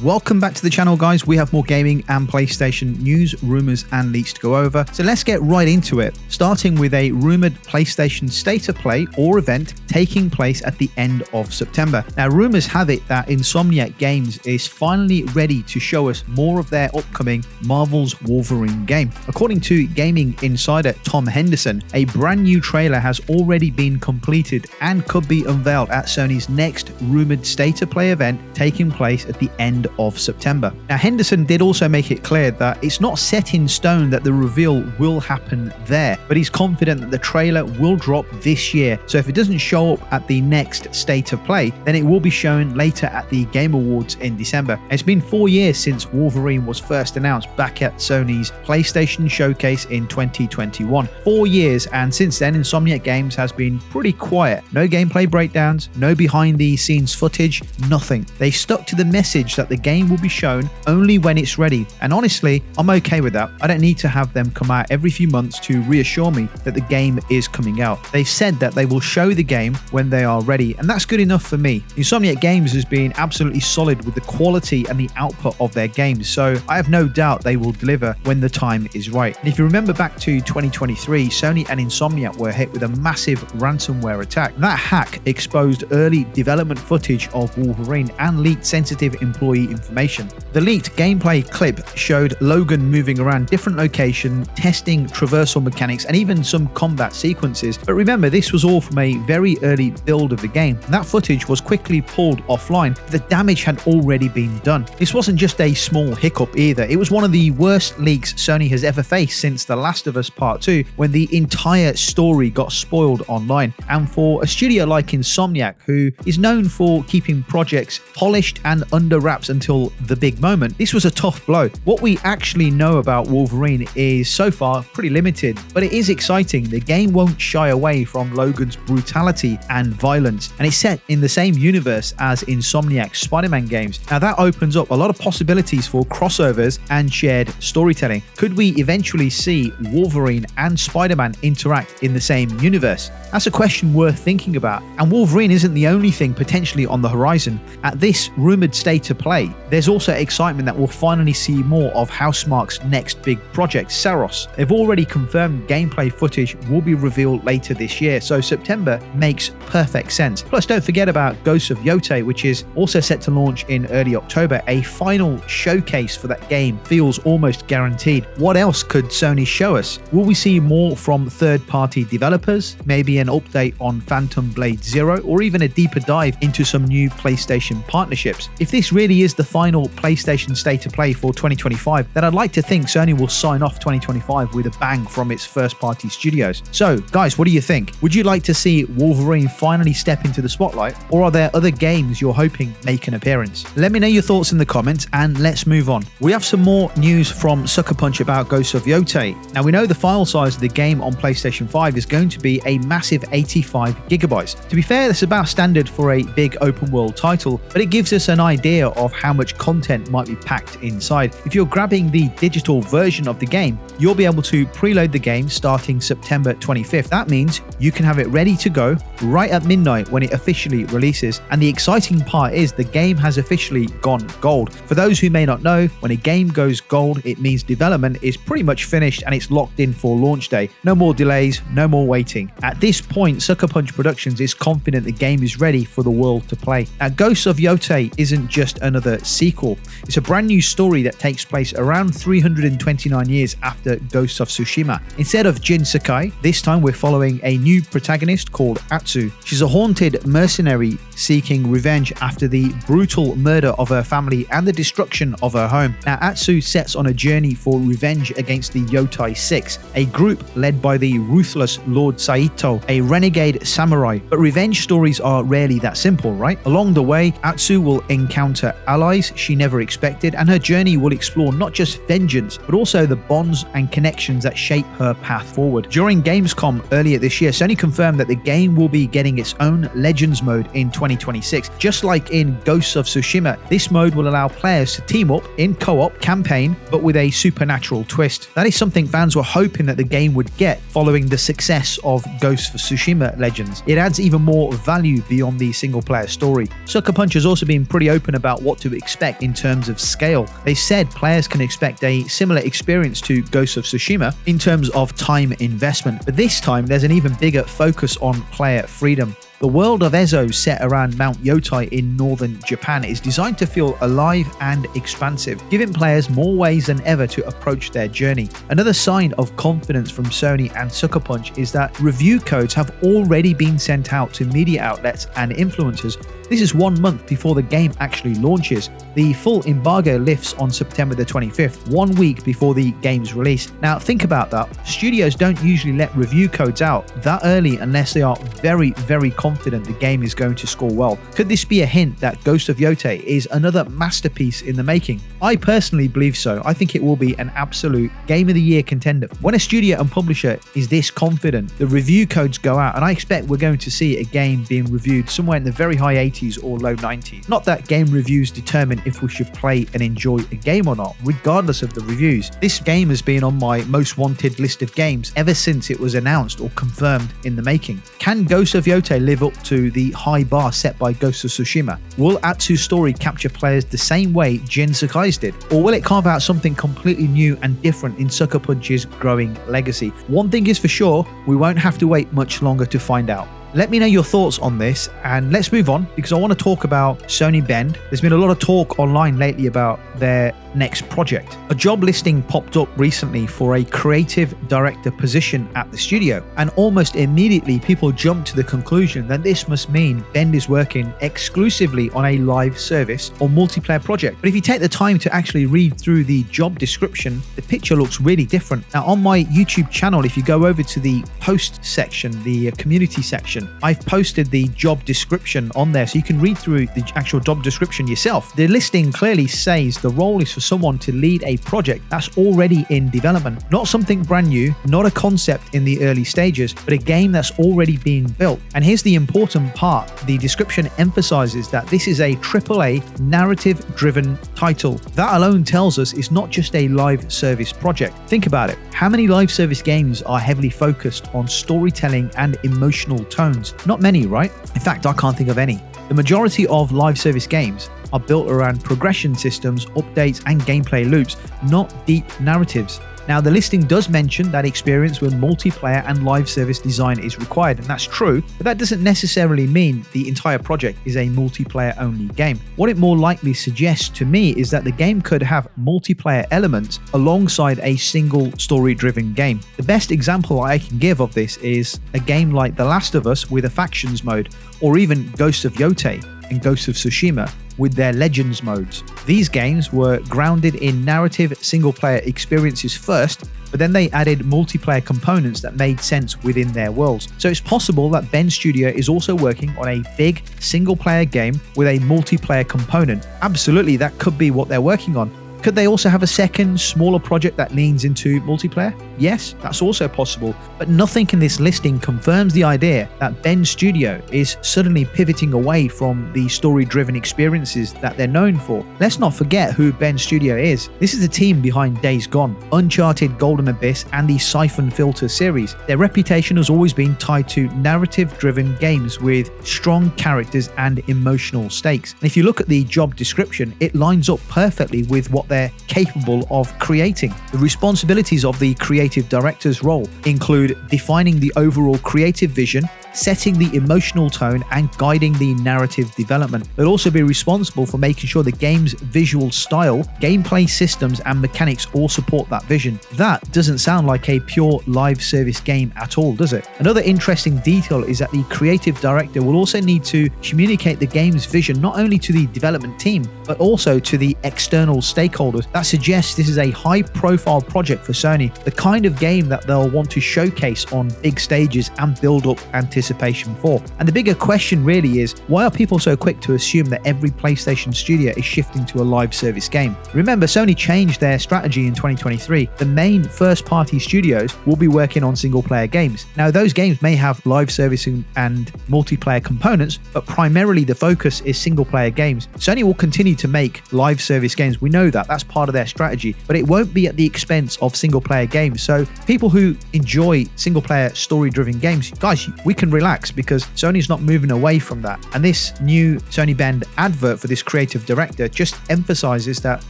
Welcome back to the channel, guys. We have more gaming and PlayStation news, rumours and leaks to go over. So let's get right into it, starting with a rumoured PlayStation State of Play or event taking place at the end of September. Now, rumours have it that Insomniac Games is finally ready to show us more of their upcoming Marvel's Wolverine game. According to gaming insider Tom Henderson, a brand new trailer has already been completed and could be unveiled at Sony's next rumoured State of Play event taking place at the end of September. Now, Henderson did also make it clear that it's not set in stone that the reveal will happen there, but he's confident that the trailer will drop this year. So if it doesn't show up at the next State of Play, then it will be shown later at the Game Awards in December. It's been 4 years since Wolverine was first announced back at Sony's PlayStation Showcase in 2021. 4 years, and since then Insomniac Games has been pretty quiet. No gameplay breakdowns, no behind the scenes footage, nothing. They stuck to the message that the game will be shown only when it's ready, and honestly, I'm okay with that. I don't need to have them come out every few months to reassure me that the game is coming out. They've said that they will show the game when they are ready, and that's good enough for me. Insomniac Games has been absolutely solid with the quality and the output of their games, so I have no doubt they will deliver when the time is right. And if you remember back to 2023, Sony and Insomniac were hit with a massive ransomware attack. That hack exposed early development footage of Wolverine and leaked sensitive employee information. The leaked gameplay clip showed Logan moving around different locations, testing traversal mechanics and even some combat sequences. But remember, this was all from a very early build of the game. That footage was quickly pulled offline. The damage had already been done. This wasn't just a small hiccup either. It was one of the worst leaks Sony has ever faced since The Last of Us Part 2, when the entire story got spoiled online. And for a studio like Insomniac, who is known for keeping projects polished and under wraps until the big moment, this was a tough blow. What we actually know about Wolverine is so far pretty limited, but it is exciting. The game won't shy away from Logan's brutality and violence, and it's set in the same universe as Insomniac's Spider-Man games. Now that opens up a lot of possibilities for crossovers and shared storytelling. Could we eventually see Wolverine and Spider-Man interact in the same universe? That's a question worth thinking about, and Wolverine isn't the only thing potentially on the horizon. At this rumoured State of Play, there's also excitement that we'll finally see more of Housemarque's next big project, Saros. They've already confirmed gameplay footage will be revealed later this year, so September makes perfect sense. Plus, don't forget about Ghosts of Yotei, which is also set to launch in early October. A final showcase for that game feels almost guaranteed. What else could Sony show us? Will we see more from third-party developers? Maybe an update on Phantom Blade Zero, or even a deeper dive into some new PlayStation partnerships? If this really is the final PlayStation State of Play for 2025, then I'd like to think Sony will sign off 2025 with a bang from its first-party studios. So, guys, what do you think? Would you like to see Wolverine finally step into the spotlight, or are there other games you're hoping make an appearance? Let me know your thoughts in the comments, and let's move on. We have some more news from Sucker Punch about Ghosts of Yotei. Now, we know the file size of the game on PlayStation 5 is going to be a massive 85 gigabytes. To be fair, that's about standard for a big open world title, but it gives us an idea of how much content might be packed inside. If you're grabbing the digital version of the game, you'll be able to preload the game starting September 25th. That means you can have it ready to go right at midnight when it officially releases. And the exciting part is the game has officially gone gold. For those who may not know, when a game goes gold, it means development is pretty much finished and it's locked in for launch day. No more delays, no more waiting. At this point, Sucker Punch Productions is confident the game is ready for the world to play. Now, Ghosts of Yotei isn't just another sequel. It's a brand new story that takes place around 329 years after Ghosts of Tsushima. Instead of Jin Sakai, this time we're following a new protagonist called Atsu. She's a haunted mercenary seeking revenge after the brutal murder of her family and the destruction of her home. Now, Atsu sets on a journey for revenge against the Yotei Six, a group led by the ruthless Lord Saito, a renegade samurai. But revenge stories are rarely that simple, right? Along the way, Atsu will encounter allies she never expected, and her journey will explore not just vengeance, but also the bonds and connections that shape her path forward. During Gamescom earlier this year, Sony confirmed that the game will be getting its own Legends mode in 2026. Just like in Ghosts of Tsushima, this mode will allow players to team up in co-op campaign, but with a supernatural twist. That is something fans were hoping that the game would get following the success of Ghosts of Tsushima Legends. It adds even more value beyond the single-player story. Sucker Punch has also been pretty open about what to expect in terms of scale. They said players can expect a similar experience to Ghosts of Tsushima in terms of time investment, but this time there's an even bigger focus on player freedom. The world of Ezo, set around Mount Yotei in northern Japan, is designed to feel alive and expansive, giving players more ways than ever to approach their journey. Another sign of confidence from Sony and Sucker Punch is that review codes have already been sent out to media outlets and influencers. This is 1 month before the game actually launches. The full embargo lifts on September the 25th, 1 week before the game's release. Now think about that. Studios don't usually let review codes out that early unless they are very confident the game is going to score well. Could this be a hint that Ghost of Yotei is another masterpiece in the making? I personally believe so. I think it will be an absolute Game of the Year contender. When a studio and publisher is this confident, the review codes go out, and I expect we're going to see a game being reviewed somewhere in the very high 80s or low 90s. Not that game reviews determine if we should play and enjoy a game or not, regardless of the reviews. This game has been on my most wanted list of games ever since it was announced or confirmed in the making. Can Ghost of Yotei live up to the high bar set by Ghost of Tsushima? Will Atsu's story capture players the same way Jin Sakai's did? Or will it carve out something completely new and different in Sucker Punch's growing legacy? One thing is for sure, we won't have to wait much longer to find out. Let me know your thoughts on this, and let's move on because I want to talk about Sony Bend. There's been a lot of talk online lately about their next project. A job listing popped up recently for a creative director position at the studio, and almost immediately people jumped to the conclusion that this must mean Bend is working exclusively on a live service or multiplayer project. But if you take the time to actually read through the job description, the picture looks really different. Now on my YouTube channel, if you go over to the post section, the community section, I've posted the job description on there so you can read through the actual job description yourself. The listing clearly says the role is for someone to lead a project that's already in development. Not something brand new, not a concept in the early stages, but a game that's already being built. And here's the important part. The description emphasizes that this is a AAA narrative-driven title. That alone tells us it's not just a live service project. Think about it. How many live service games are heavily focused on storytelling and emotional tones? Not many, right? In fact, I can't think of any. The majority of live service games are built around progression systems, updates, and gameplay loops, not deep narratives. Now, the listing does mention that experience with multiplayer and live service design is required, and that's true, but that doesn't necessarily mean the entire project is a multiplayer-only game. What it more likely suggests to me is that the game could have multiplayer elements alongside a single story-driven game. The best example I can give of this is a game like The Last of Us with a factions mode, or even Ghost of Yotei and Ghost of Tsushima with their Legends modes. These games were grounded in narrative single-player experiences first, but then they added multiplayer components that made sense within their worlds. So it's possible that Bend Studio is also working on a big single-player game with a multiplayer component. Absolutely, that could be what they're working on. Could they also have a second, smaller project that leans into multiplayer? Yes, that's also possible, but nothing in this listing confirms the idea that Bend Studio is suddenly pivoting away from the story-driven experiences that they're known for. Let's not forget who Bend Studio is. This is the team behind Days Gone, Uncharted Golden Abyss, and the Siphon Filter series. Their reputation has always been tied to narrative-driven games with strong characters and emotional stakes. And if you look at the job description, it lines up perfectly with what they're capable of creating. The responsibilities of the creative director's role include defining the overall creative vision, setting the emotional tone, and guiding the narrative development. They'll also be responsible for making sure the game's visual style, gameplay systems, and mechanics all support that vision. That doesn't sound like a pure live service game at all, does it? Another interesting detail is that the creative director will also need to communicate the game's vision not only to the development team, but also to the external stakeholders. That suggests this is a high-profile project for Sony, the kind of game that they'll want to showcase on big stages and build up anticipation. anticipation for. And the bigger question really is, why are people so quick to assume that every PlayStation studio is shifting to a live service game? Remember, Sony changed their strategy in 2023. The main first-party studios will be working on single-player games. Now, those games may have live servicing and multiplayer components, but primarily the focus is single-player games. Sony will continue to make live service games. We know that. That's part of their strategy, but it won't be at the expense of single-player games. So people who enjoy single-player story-driven games, guys, we can relax because Sony's not moving away from that. And this new Sony Bend advert for this creative director just emphasizes that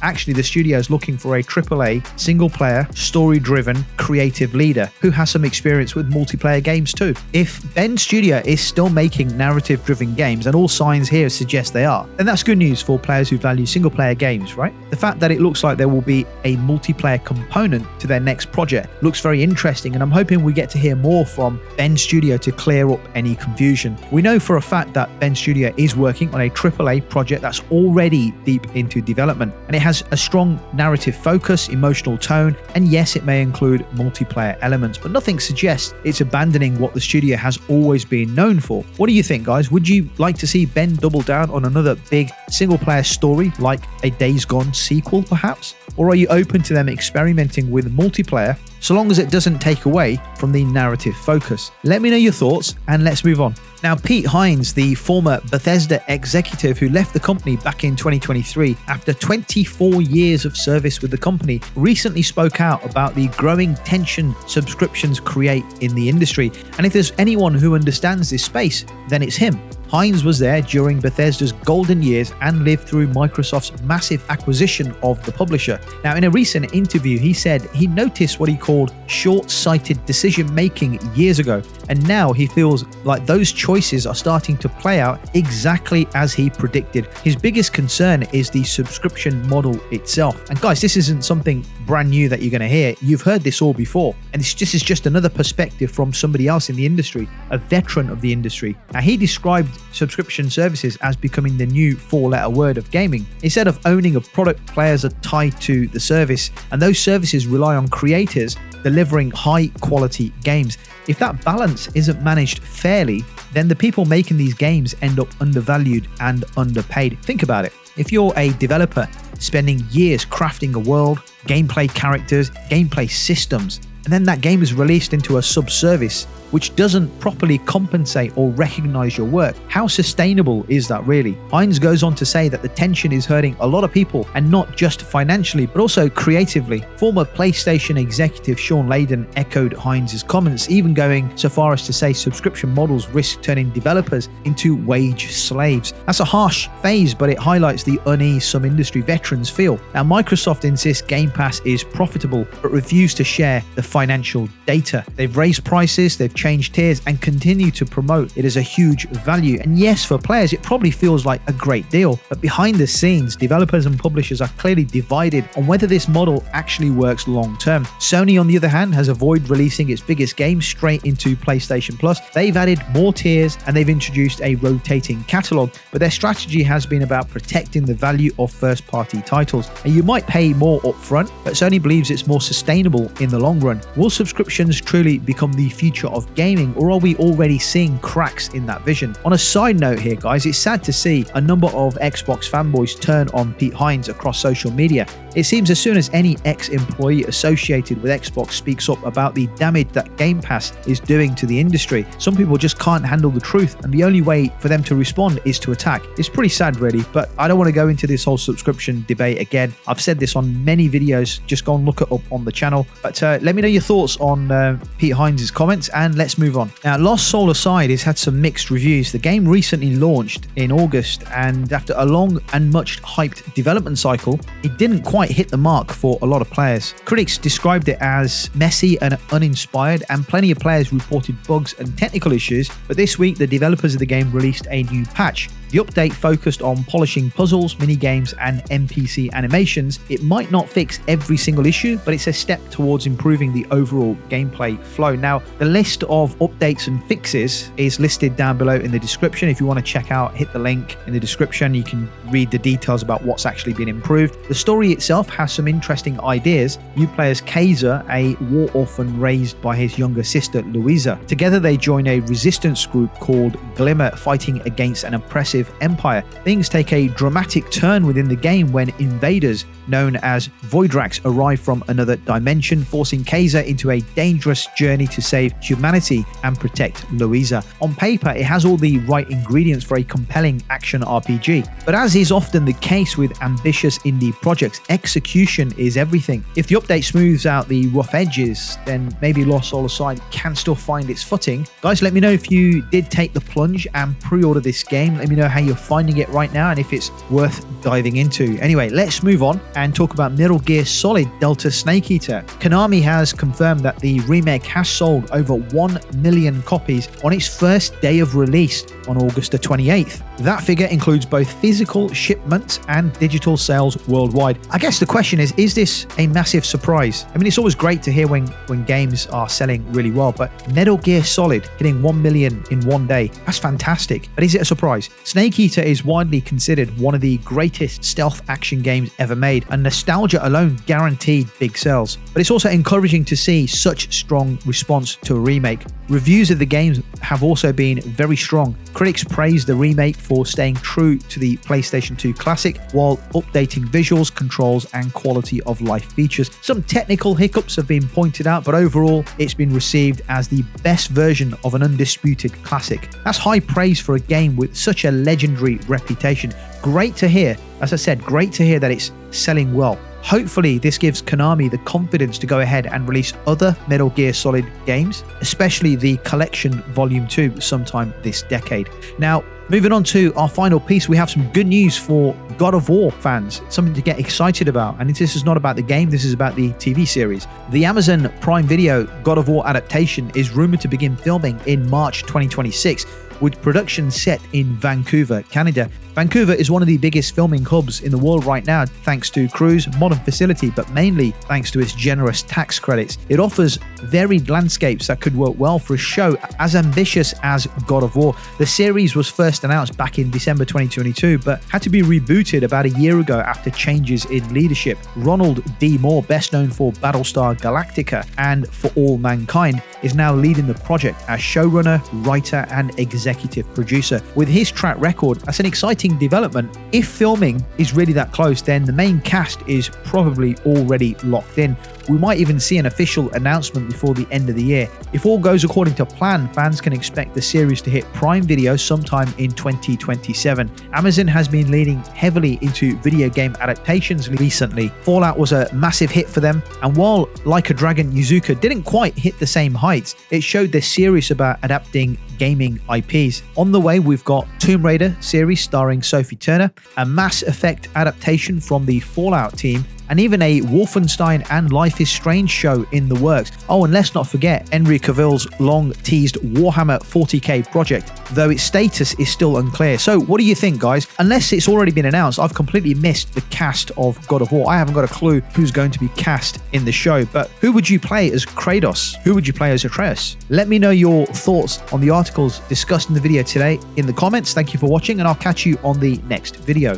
actually the studio is looking for a AAA, single-player, story-driven, creative leader who has some experience with multiplayer games too. If Bend Studio is still making narrative-driven games, and all signs here suggest they are, then that's good news for players who value single-player games, right? The fact that it looks like there will be a multiplayer component to their next project looks very interesting, and I'm hoping we get to hear more from Bend Studio to clear up any confusion. We know for a fact that Bend Studio is working on a AAA project that's already deep into development, and it has a strong narrative focus, emotional tone, and yes, it may include multiplayer elements, but nothing suggests it's abandoning what the studio has always been known for. What do you think, guys? Would you like to see Bend double down on another big single-player story like a Days Gone sequel, perhaps? Or are you open to them experimenting with multiplayer so long as it doesn't take away from the narrative focus? Let me know your thoughts and let's move on. Now, Pete Hines, the former Bethesda executive who left the company back in 2023 after 24 years of service with the company, recently spoke out about the growing tension subscriptions create in the industry. And if there's anyone who understands this space, then it's him. Hines was there during Bethesda's golden years and lived through Microsoft's massive acquisition of the publisher. Now, in a recent interview, he said he noticed what he called short-sighted decision-making years ago, and now he feels like those choices are starting to play out exactly as he predicted. His biggest concern is the subscription model itself. And guys, this isn't something brand new that you're going to hear. You've heard this all before, and this is just another perspective from somebody else in the industry, a veteran of the industry. Now, he described subscription services as becoming the new four-letter word of gaming. Instead of owning a product, players are tied to the service, and those services rely on creators delivering high-quality games. If that balance isn't managed fairly, then the people making these games end up undervalued and underpaid. Think about it. If you're a developer spending years crafting a world, gameplay characters, gameplay systems, and then that game is released into a sub-service which doesn't properly compensate or recognize your work, how sustainable is that really? Hines goes on to say that the tension is hurting a lot of people, and not just financially, but also creatively. Former PlayStation executive Sean Layden echoed Hines' comments, even going so far as to say subscription models risk turning developers into wage slaves. That's a harsh phrase, but it highlights the unease some industry veterans feel. Now, Microsoft insists Gamepass is profitable, but refuse to share the financial data. They've raised prices, they've changed tiers, and continue to promote it as a huge value. And yes, for players, it probably feels like a great deal, but behind the scenes, developers and publishers are clearly divided on whether this model actually works long term. Sony, on the other hand, has avoided releasing its biggest game straight into PlayStation Plus. They've added more tiers and they've introduced a rotating catalog, but their strategy has been about protecting the value of first-party titles. And you might pay more upfront, but Sony believes it's more sustainable in the long run. Will subscriptions truly become the future of gaming, or are we already seeing cracks in that vision? On a side note here, guys, it's sad to see a number of Xbox fanboys turn on Pete Hines across social media. It seems as soon as any ex-employee associated with Xbox speaks up about the damage that Game Pass is doing to the industry, some people just can't handle the truth, and the only way for them to respond is to attack. It's pretty sad, really, but I don't want to go into this whole subscription debate again. I've said this on many videos. Just go and look it up on the channel. But let me know your thoughts on Pete Hines' comments, and let's move on. Now, Lost Soul aside, it's had some mixed reviews. The game recently launched in August, and after a long and much hyped development cycle, it didn't quite hit the mark for a lot of players. Critics described it as messy and uninspired, and plenty of players reported bugs and technical issues. But this week, the developers of the game released a new patch. The update focused on polishing puzzles, minigames, and NPC animations. It might not fix every single issue, but it's a step towards improving the overall gameplay flow. Now, the list of updates and fixes is listed down below in the description. If you want to check out, hit the link in the description. You can read the details about what's actually been improved. The story itself has some interesting ideas. You play as Kaiser, a war orphan raised by his younger sister Louisa. Together they join a resistance group called Glimmer, fighting against an oppressive empire. Things take a dramatic turn within the game when invaders known as Voidrax arrive from another dimension, forcing Kaiser into a dangerous journey to save humanity and protect Louisa. On paper, it has all the right ingredients for a compelling action RPG, but as is often the case with ambitious indie projects, execution is everything. If the update smooths out the rough edges, then maybe Lost Soul Aside can still find its footing. Guys, let me know if you did take the plunge and pre-order this game. Let me know how you're finding it right now and if it's worth diving into. Anyway, let's move on and talk about Metal Gear Solid Delta Snake Eater. Konami has confirmed that the remake has sold over 1 million copies on its first day of release on August the 28th. That figure includes both physical shipments and digital sales worldwide. I guess the question is this a massive surprise? I mean, it's always great to hear when games are selling really well, but Metal Gear Solid hitting 1 million in one day, that's fantastic. But is it a surprise? Snake Eater is widely considered one of the greatest stealth action games ever made, and nostalgia alone guaranteed big sales. But it's also encouraging to see such strong response to a remake. Reviews of the games have also been very strong. Critics praise the remake for staying true to the PlayStation 2 classic while updating visuals, controls, and quality of life features. Some technical hiccups have been pointed out, but overall it's been received as the best version of an undisputed classic. That's high praise for a game with such a legendary reputation. Great to hear, as I said, great to hear that it's selling well. Hopefully this gives Konami the confidence to go ahead and release other Metal Gear Solid games, especially the Collection Volume 2 sometime this decade. Now, moving on to our final piece, we have some good news for God of War fans, something to get excited about. And this is not about the game, this is about the TV series. The Amazon Prime Video God of War adaptation is rumored to begin filming in March 2026, with production set in Vancouver, Canada. Vancouver is one of the biggest filming hubs in the world right now, thanks to crews, modern facility, but mainly thanks to its generous tax credits. It offers varied landscapes that could work well for a show as ambitious as God of War. The series was first announced back in December 2022, but had to be rebooted about a year ago after changes in leadership. Ronald D. Moore, best known for Battlestar Galactica and For All Mankind, is now leading the project as showrunner, writer, and executive producer. With his track record, that's an exciting development. If filming is really that close, then the main cast is probably already locked in. We might even see an official announcement before the end of the year. If all goes according to plan, fans can expect the series to hit Prime Video sometime in 2027. Amazon has been leaning heavily into video game adaptations recently. Fallout was a massive hit for them, and while Like a Dragon Yuzuka didn't quite hit the same heights, it showed they're serious about adapting gaming IPs. On the way, we've got Tomb Raider series starring Sophie Turner, a Mass Effect adaptation from the Fallout team, and even a Wolfenstein and Life is Strange show in the works. Oh, and let's not forget Henry Cavill's long-teased Warhammer 40k project, though its status is still unclear. So what do you think, guys? Unless it's already been announced, I've completely missed the cast of God of War. I haven't got a clue who's going to be cast in the show, but who would you play as Kratos? Who would you play as Atreus? Let me know your thoughts on the articles discussed in the video today in the comments. Thank you for watching, and I'll catch you on the next video.